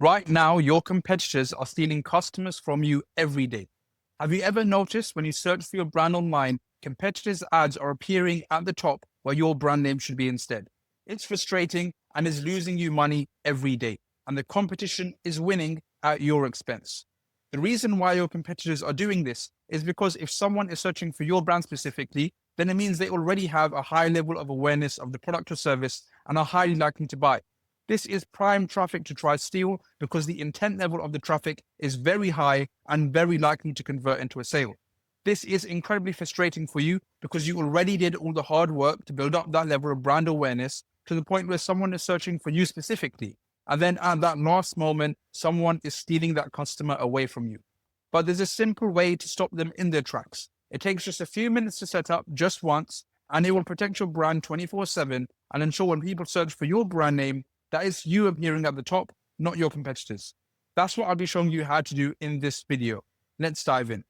Right now, your competitors are stealing customers from you every day. Have you ever noticed when you search for your brand online, competitors' ads are appearing at the top where your brand name should be instead? It's frustrating and is losing you money every day, and the competition is winning at your expense. The reason why your competitors are doing this is because if someone is searching for your brand specifically, then it means they already have a high level of awareness of the product or service and are highly likely to buy. This is prime traffic to try steal because the intent level of the traffic is very high and very likely to convert into a sale. This is incredibly frustrating for you because you already did all the hard work to build up that level of brand awareness to the point where someone is searching for you specifically. And then at that last moment, someone is stealing that customer away from you. But there's a simple way to stop them in their tracks. It takes just a few minutes to set up just once, and it will protect your brand 24/7 and ensure when people search for your brand name, that is you appearing at the top, not your competitors. That's what I'll be showing you how to do in this video. Let's dive in.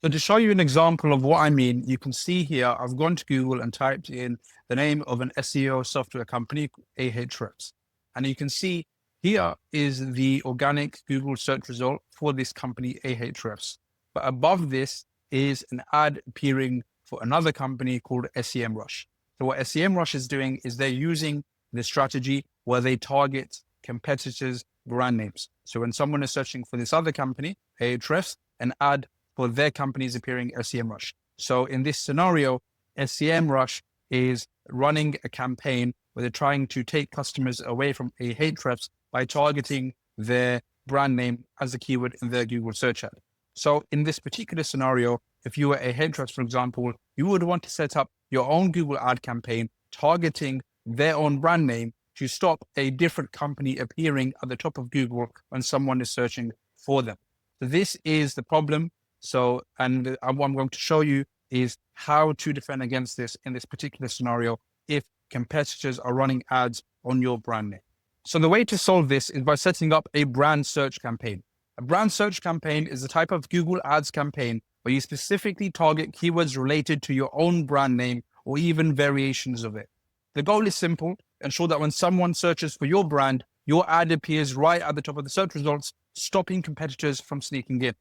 So to show you an example of what I mean, you can see here, I've gone to Google and typed in the name of an SEO software company, Ahrefs. And you can see here is the organic Google search result for this company, Ahrefs. But above this is an ad appearing for another company called SEMrush. So what SEMrush is doing is they're using the strategy where they target competitors' brand names. So when someone is searching for this other company, Ahrefs, an ad for their company is appearing SEMrush. So in this scenario, SEMrush is running a campaign where they're trying to take customers away from Ahrefs by targeting their brand name as a keyword in their Google search ad. So in this particular scenario, if you were Ahrefs, for example, you would want to set up your own Google ad campaign targeting their own brand name to stop a different company appearing at the top of Google when someone is searching for them. So this is the problem. So, and what I'm going to show you is how to defend against this in this particular scenario if competitors are running ads on your brand name. So the way to solve this is by setting up a brand search campaign. A brand search campaign is a type of Google Ads campaign where you specifically target keywords related to your own brand name or even variations of it. The goal is simple: ensure that when someone searches for your brand, your ad appears right at the top of the search results, stopping competitors from sneaking in.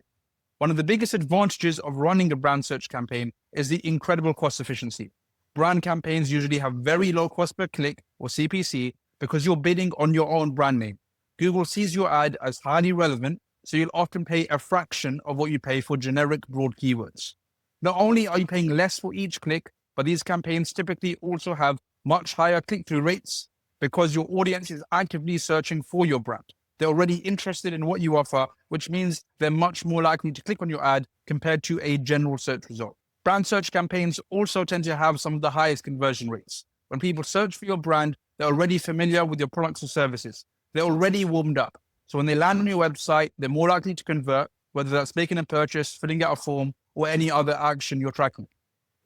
One of the biggest advantages of running a brand search campaign is the incredible cost efficiency. Brand campaigns usually have very low cost per click or CPC because you're bidding on your own brand name. Google sees your ad as highly relevant, so you'll often pay a fraction of what you pay for generic broad keywords. Not only are you paying less for each click, but these campaigns typically also have much higher click-through rates because your audience is actively searching for your brand. They're already interested in what you offer, which means they're much more likely to click on your ad compared to a general search result. Brand search campaigns also tend to have some of the highest conversion rates. When people search for your brand, they're already familiar with your products or services. They're already warmed up. So when they land on your website, they're more likely to convert, whether that's making a purchase, filling out a form, or any other action you're tracking.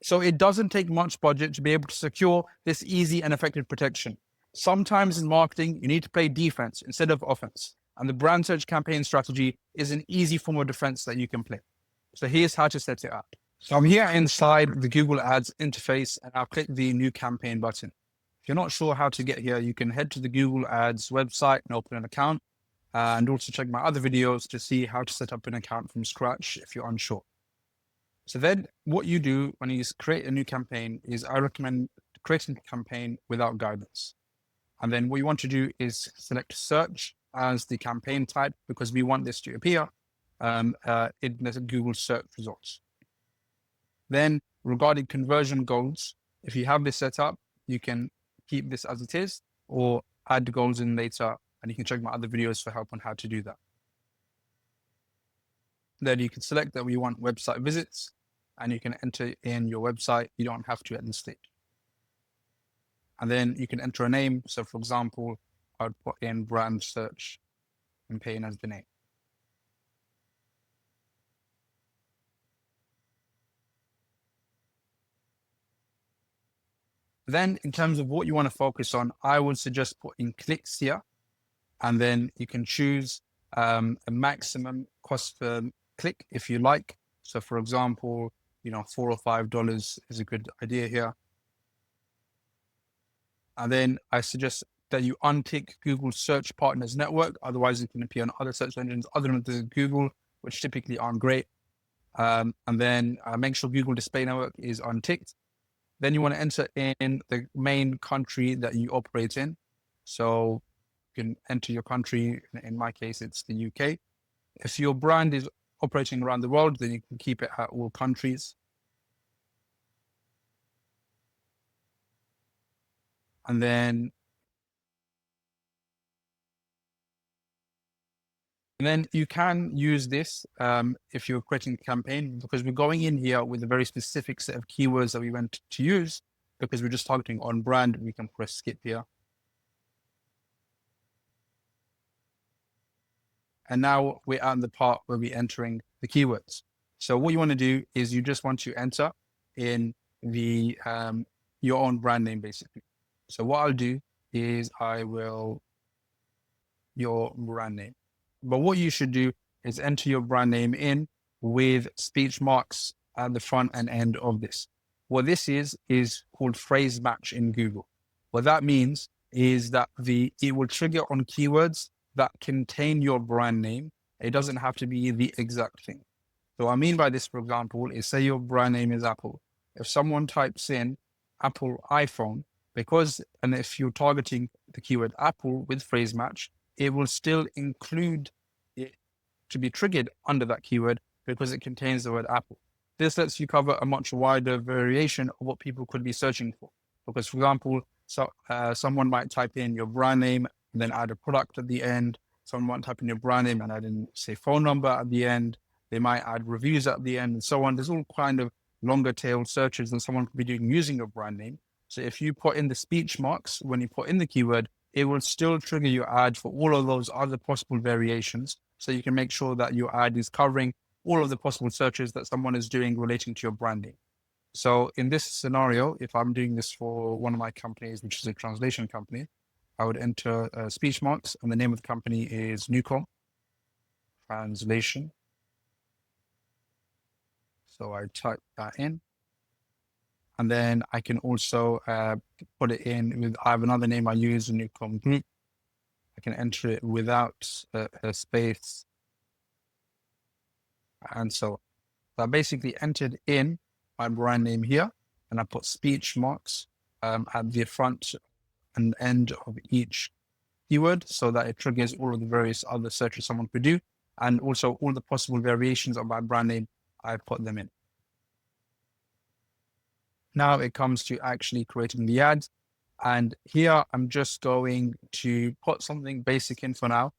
So it doesn't take much budget to be able to secure this easy and effective protection. Sometimes in marketing, you need to play defense instead of offense. And the brand search campaign strategy is an easy form of defense that you can play. So here's how to set it up. So I'm here inside the Google Ads interface and I'll click the new campaign button. If you're not sure how to get here, you can head to the Google Ads website and open an account, and also check my other videos to see how to set up an account from scratch if you're unsure. So then what you do when you create a new campaign is I recommend creating a campaign without guidance. And then what you want to do is select search as the campaign type because we want this to appear in the Google search results. Then regarding conversion goals, if you have this set up, you can keep this as it is or add goals in later, and you can check my other videos for help on how to do that. Then you can select that we want website visits and you can enter in your website. You don't have to at this stage. And then you can enter a name. So for example, I would put in brand search campaign as the name. Then in terms of what you want to focus on, I would suggest putting clicks here. And then you can choose a maximum cost per click if you like. So for example, $4 or $5 is a good idea here. And then I suggest that you untick Google Search Partners Network. Otherwise, it can appear on other search engines other than the Google, which typically aren't great. And then make sure Google Display Network is unticked. Then you want to enter in the main country that you operate in. So you can enter your country. In my case, it's the UK. If your brand is operating around the world, then you can keep it at all countries. And then you can use this if you're creating a campaign, because we're going in here with a very specific set of keywords that we want to use. Because we're just targeting on brand, we can press skip here. And now we're at the part where we're entering the keywords. So what you want to do is you just want to enter in the your own brand name, basically. So what I'll do is your brand name. But what you should do is enter your brand name in with speech marks at the front and end of this. What this is called phrase match in Google. What that means is that it will trigger on keywords that contain your brand name. It doesn't have to be the exact thing. So what I mean by this, for example, is say your brand name is Apple. If someone types in Apple iPhone, and if you're targeting the keyword Apple with phrase match, it will still include it to be triggered under that keyword because it contains the word Apple. This lets you cover a much wider variation of what people could be searching for. Because, for example, someone might type in your brand name and then add a product at the end. Someone might type in your brand name and add in, say, phone number at the end. They might add reviews at the end and so on. There's all kind of longer tail searches that someone could be doing using your brand name. So if you put in the speech marks, when you put in the keyword, it will still trigger your ad for all of those other possible variations. So you can make sure that your ad is covering all of the possible searches that someone is doing relating to your branding. So in this scenario, if I'm doing this for one of my companies, which is a translation company, I would enter speech marks, and the name of the company is Newcom Translation. So I type that in. And then I can also put it in with, I have another name I use, Newcom Group. I can enter it without a space. And so I basically entered in my brand name here, and I put speech marks at the front and end of each keyword so that it triggers all of the various other searches someone could do. And also all the possible variations of my brand name, I put them in. Now it comes to actually creating the ad. And here I'm just going to put something basic in for now,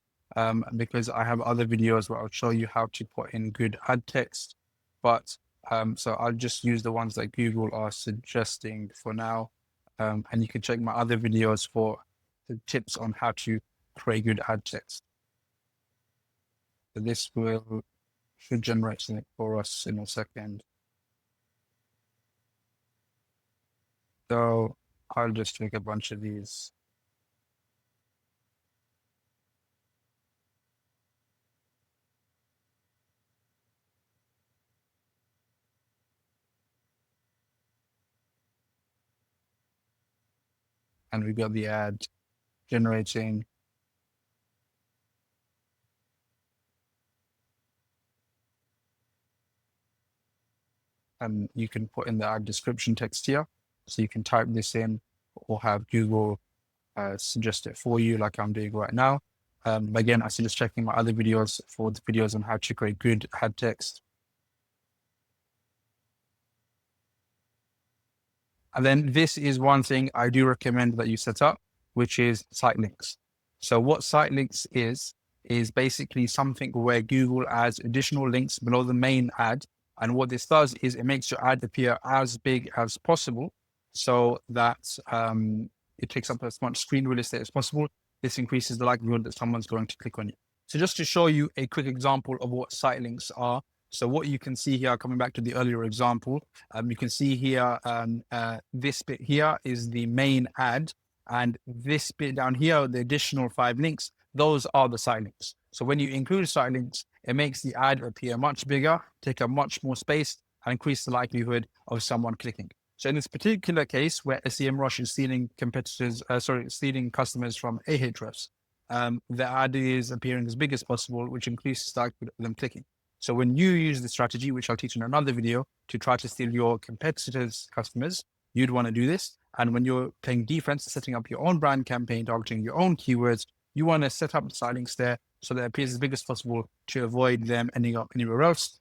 because I have other videos where I'll show you how to put in good ad text. But so I'll just use the ones that Google are suggesting for now. And you can check my other videos for the tips on how to create good ad text. So this should generate something for us in a second. So I'll just take a bunch of these. And we've got the ad generating. And you can put in the ad description text here. So you can type this in or have Google suggest it for you like I'm doing right now. But again, I suggest checking my other videos for the videos on how to create good ad text. And then this is one thing I do recommend that you set up, which is site links. So what site links is basically something where Google adds additional links below the main ad. And what this does is it makes your ad appear as big as possible so that it takes up as much screen real estate as possible. This increases the likelihood that someone's going to click on you. So just to show you a quick example of what site links are. So what you can see here, coming back to the earlier example, you can see here, this bit here is the main ad. And this bit down here, the additional 5 links, those are the site links. So when you include site links, it makes the ad appear much bigger, take up much more space, and increase the likelihood of someone clicking. So in this particular case where SEMrush is stealing stealing customers from Ahrefs, the ad is appearing as big as possible, which increases the likelihood of them clicking. So when you use the strategy, which I'll teach in another video, to try to steal your competitors' customers, you'd want to do this. And when you're playing defense, setting up your own brand campaign, targeting your own keywords, you want to set up the links there so that it appears as big as possible to avoid them ending up anywhere else.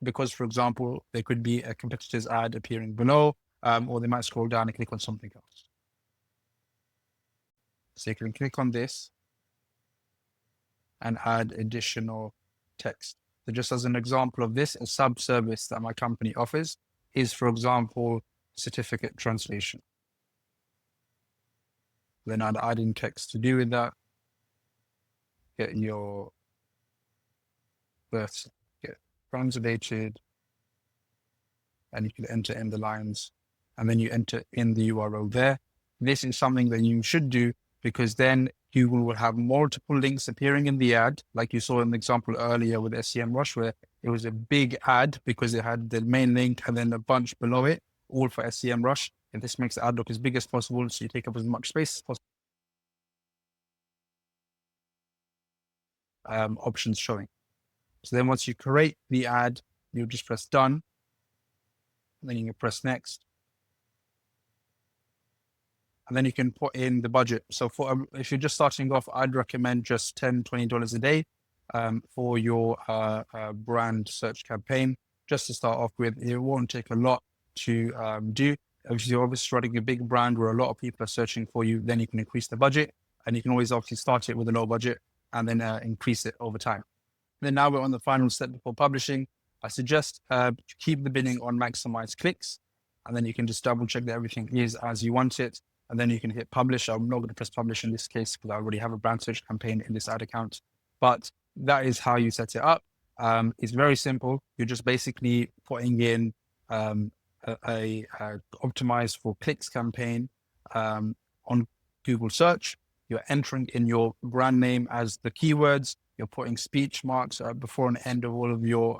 Because, for example, there could be a competitor's ad appearing below, or they might scroll down and click on something else. So you can click on this and add additional text. So just as an example of this, a sub-service that my company offers is, for example, certificate translation. Then I'd add in text to do with that. Get your birth get translated, and you can enter in the lines, and then you enter in the URL there. This is something that you should do, because then Google will have multiple links appearing in the ad, like you saw in the example earlier with SEMrush, where it was a big ad because it had the main link and then a bunch below it, all for SEMrush. And this makes the ad look as big as possible, so you take up as much space as possible. Options showing. So then once you create the ad, you just press done, and then you can press next. And then you can put in the budget. So if you're just starting off, I'd recommend just $10, $20 a day for your brand search campaign, just to start off with. It won't take a lot to do. If you're obviously running a big brand where a lot of people are searching for you, then you can increase the budget, and you can always obviously start it with a low budget and then increase it over time. And then now we're on the final step before publishing. I suggest keep the bidding on maximize clicks, and then you can just double check that everything is as you want it. And then you can hit publish. I'm not going to press publish in this case because I already have a brand search campaign in this ad account, but that is how you set it up. It's very simple. You're just basically putting in a optimized for clicks campaign on Google search. You're entering in your brand name as the keywords. You're putting speech marks before and end of all of your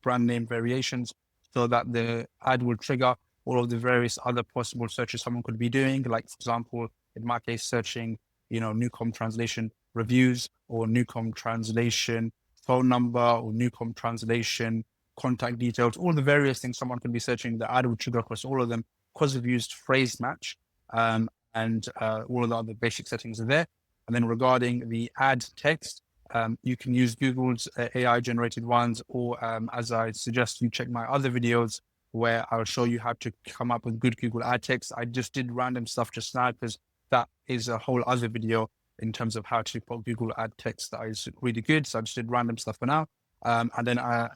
brand name variations, so that the ad will trigger all of the various other possible searches someone could be doing. Like, for example, in my case, searching, Newcom translation reviews, or Newcom translation phone number, or Newcom translation contact details, all the various things someone can be searching. The ad will trigger across all of them because we've used phrase match, and all of the other basic settings are there. And then regarding the ad text, you can use Google's AI generated ones, or as I suggest you check my other videos where I'll show you how to come up with good Google ad text. I just did random stuff just now because that is a whole other video in terms of how to put Google ad text that is really good. So I just did random stuff for now. And then I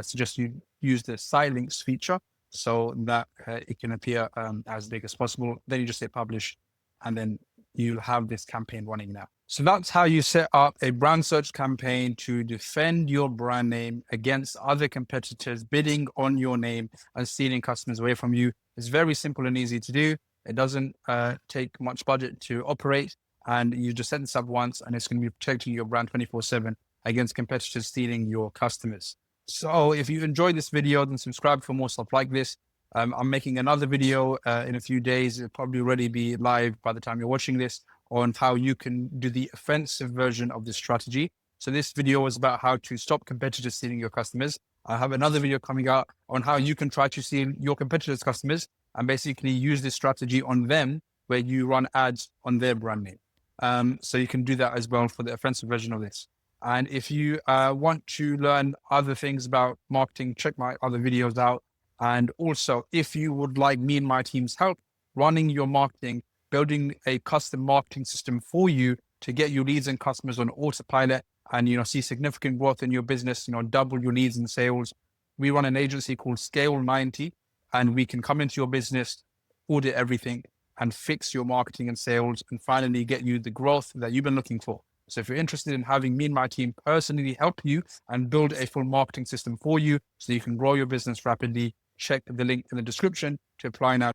suggest you use the site links feature so that it can appear as big as possible. Then you just hit publish, and then you'll have this campaign running now. So that's how you set up a brand search campaign to defend your brand name against other competitors bidding on your name and stealing customers away from you. It's very simple and easy to do. It doesn't take much budget to operate, and you just set this up once, and it's going to be protecting your brand 24/7 against competitors stealing your customers. So if you enjoyed this video, then subscribe for more stuff like this. I'm making another video in a few days. It'll probably already be live by the time you're watching this, on how you can do the offensive version of this strategy. So this video was about how to stop competitors stealing your customers. I have another video coming out on how you can try to steal your competitors' customers and basically use this strategy on them, where you run ads on their brand name. So you can do that as well for the offensive version of this. And if you want to learn other things about marketing, check my other videos out. And also, if you would like me and my team's help running your marketing, building a custom marketing system for you to get your leads and customers on autopilot, and see significant growth in your business, double your leads and sales, we run an agency called Scale 90, and we can come into your business, audit everything, and fix your marketing and sales, and finally get you the growth that you've been looking for. So if you're interested in having me and my team personally help you and build a full marketing system for you so you can grow your business rapidly, check the link in the description to apply now.